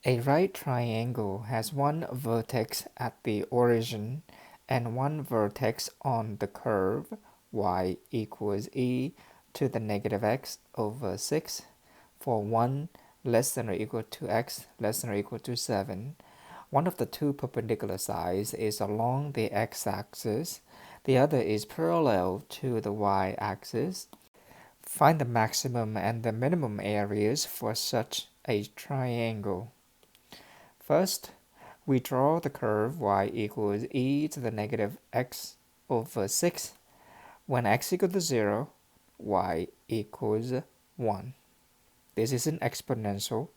A right triangle has one vertex at the origin and one vertex on the curve y equals e to the negative x over 6 for 1 less than or equal to x less than or equal to 7. One of the two perpendicular sides is along the x-axis, the other is parallel to the y-axis. Find the maximum and the minimum areas for such a triangle. First, we draw the curve y equals e to the negative x over 6. When x equals to 0, y equals 1. This is an exponential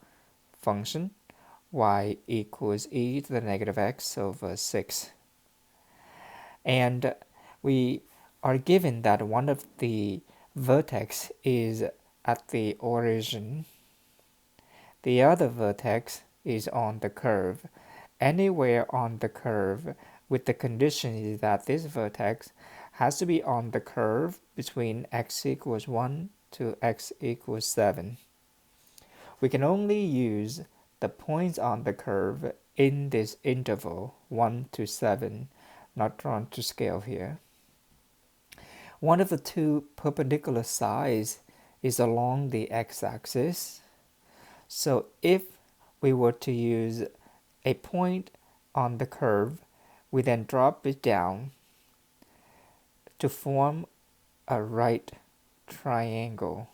function, y equals e to the negative x over 6. And we are given that one of the vertex is at the origin. The other vertex is on the curve. Anywhere on the curve, with the condition is that this vertex has to be on the curve between x equals 1 to x equals 7. We can only use the points on the curve in this interval 1 to 7, not drawn to scale here. One of the two perpendicular sides is along the x-axis. So if we were to use a point on the curve, we then drop it down to form a right triangle.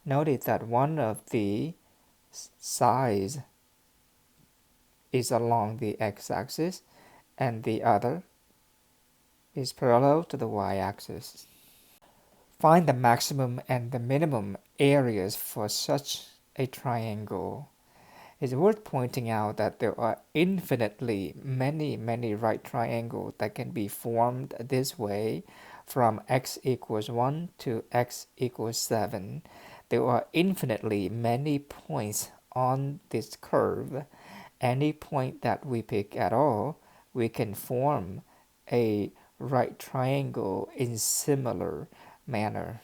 Notice that one of the sides is along the x-axis and the other is parallel to the y-axis. Find the maximum and the minimum areas for such a triangle. It's worth pointing out that there are infinitely many right triangles that can be formed this way from x equals 1 to x equals 7. There are infinitely many points on this curve. Any point that we pick at all, we can form a right triangle in similar manner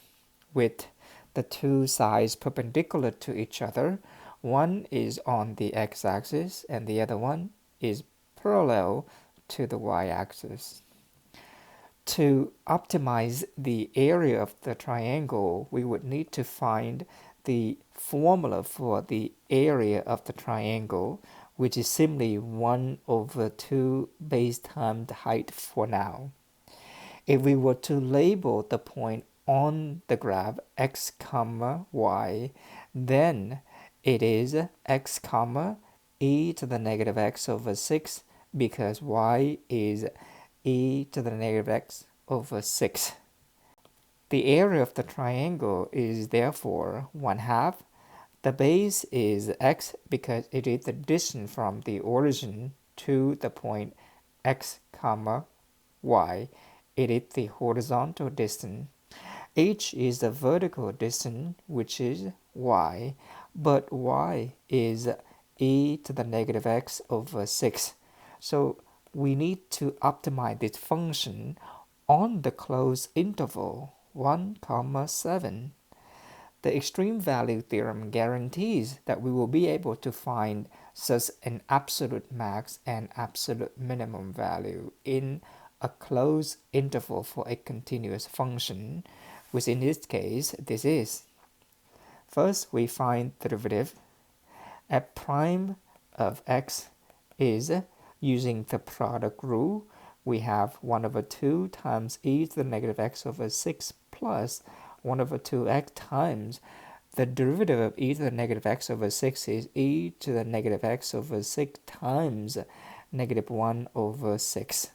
with the two sides perpendicular to each other. One is on the x-axis and the other one is parallel to the y-axis. To optimize the area of the triangle, we would need to find the formula for the area of the triangle, which is simply 1 over 2 base times the height for now. If we were to label the point on the graph x comma y, then it is x comma e to the negative x over 6 because y is e to the negative x over 6. The area of the triangle is therefore 1/2. The base is x because it is the distance from the origin to the point x comma y. It is the horizontal distance. H is the vertical distance, which is y, but y is e to the negative x over 6. So we need to optimize this function on the closed interval 1, 7. The extreme value theorem guarantees that we will be able to find such an absolute max and absolute minimum value in a closed interval for a continuous function, which in this case this is. First, we find the derivative. F prime of x is, using the product rule, we have 1 over 2 times e to the negative x over 6 plus 1 over 2x times the derivative of e to the negative x over 6 is e to the negative x over 6 times negative 1 over 6.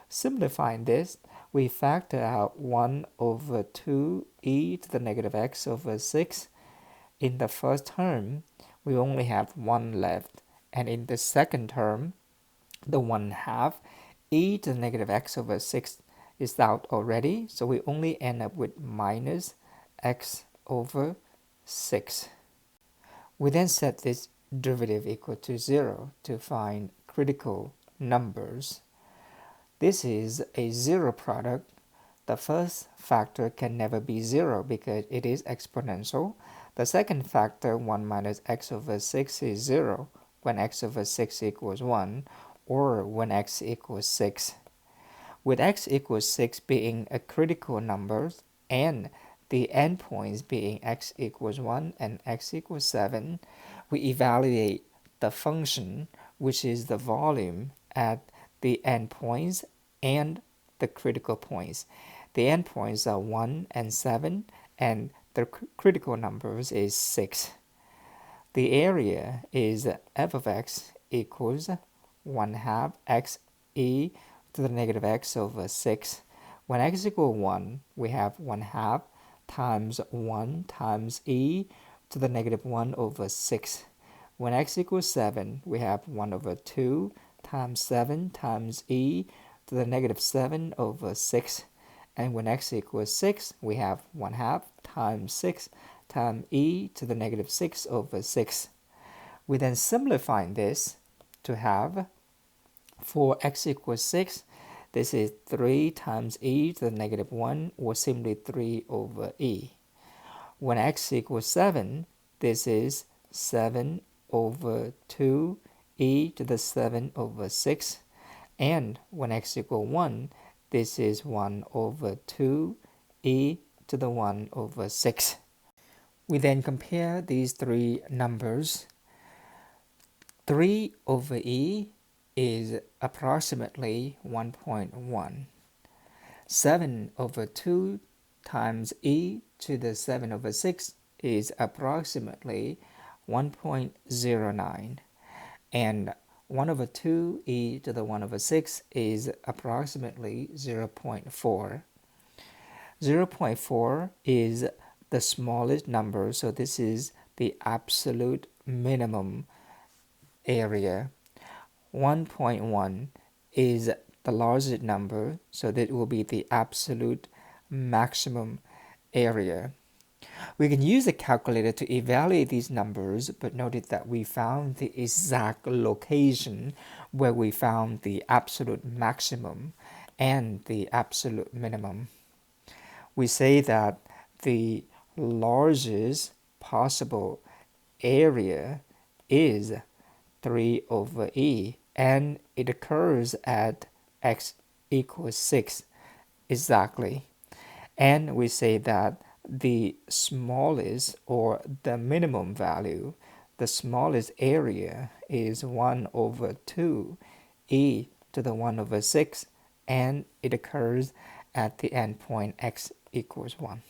Simplifying this, we factor out 1 over 2 e to the negative x over 6. In the first term, we only have 1 left, and in the second term, the 1/2 e to the negative x over 6 is out already, so we only end up with minus x over 6. We then set this derivative equal to 0 to find critical numbers. This is a zero product. The first factor can never be 0 because it is exponential. The second factor, 1 minus x over 6, is 0. when x over 6 equals 1 or when x equals 6. With x equals 6 being a critical number and the endpoints being x equals 1 and x equals 7, we evaluate the function, which is the volume at the endpoints and the critical points. The endpoints are 1 and 7, and the critical numbers is 6. The area is f of x equals 1/2 x e to the negative x over 6. When x equals 1, we have 1/2 times 1 times e to the negative 1 over 6. When x equals 7, we have 1 over 2 times 7 times e to the negative 7 over 6. And when x equals 6, we have 1/2 times 6 times e to the negative 6 over 6. We then simplify this to have, for x equals 6, this is 3 times e to the negative 1, or simply 3 over e. When x equals 7, this is 7 over 2 e to the 7 over 6. And when x equals 1, this is 1 over 2 e to the 1 over 6. We then compare these three numbers. 3 over e is approximately 1.1. 7 over 2 times e to the 7 over 6 is approximately 1.09. And 1 over 2 e to the 1 over 6 is approximately 0.4. 0.4 is the smallest number, so this is the absolute minimum area. 1.1 is the largest number, so that will be the absolute maximum area. We can use a calculator to evaluate these numbers, but notice that we found the exact location where we found the absolute maximum and the absolute minimum. We say that the largest possible area is 3 over e, and it occurs at x equals 6 exactly. And we say that the smallest, or the minimum value, the smallest area is 1 over 2 e to the 1 over 6, and it occurs at the endpoint x equals 1.